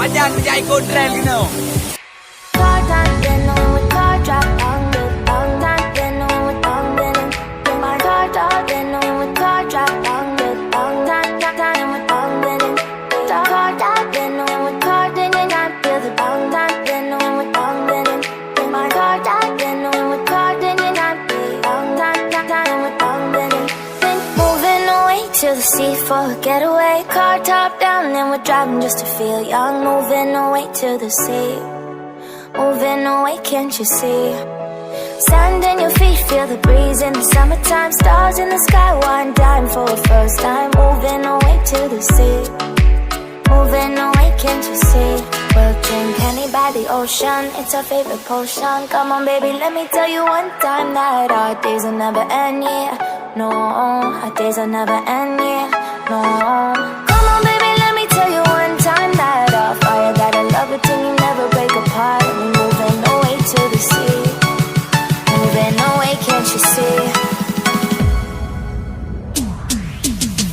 Macam kerja ikut trend kena. Car time, then on with car drop, long time, then on with long been in my car top, then on with car drop, long time with long been in car top, then on with car, then you not feel the long time, then on with long been in my car top, then on with car, then you not feel long time with long been in. Been moving away to the sea for a getaway, car top down, then we're driving just to feel young, moving away to the sea. Moving away, can't you see? Sand in your feet, feel the breeze in the summertime. Stars in the sky, one dime for a first time. Moving away to the sea. Moving away, can't you see? We'll drink honey by the ocean, it's our favorite potion. Come on baby, let me tell you one time that our days will never end, yeah. No, our days will never end, yeah. No. Come on baby, let me tell you one time that our fire got a love between you, never break apart. We moving away to the sea. Moving away, can't you see?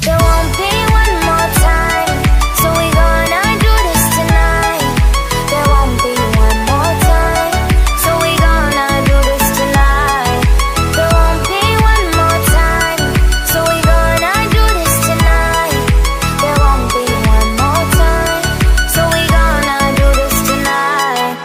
There won't be one more time, so we gonna do this tonight. There won't be one more time, so we gonna do this tonight. There won't be one more time, so we gonna do this tonight. There won't be one more time, so we gonna do this tonight.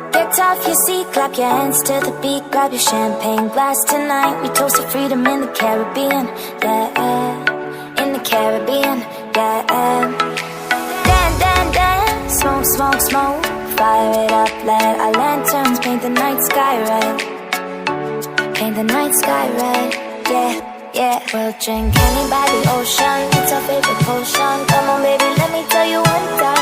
Get off your seat, clap your hands to the beat. Grab your champagne glass tonight. We toast to freedom in the Caribbean, yeah. In the Caribbean, yeah. Dance, smoke, smoke, smoke. Fire it up, let our lanterns paint the night sky red. Paint the night sky red, yeah, yeah. We'll drink honey by the ocean, it's our favorite potion. Come on baby, let me tell you one time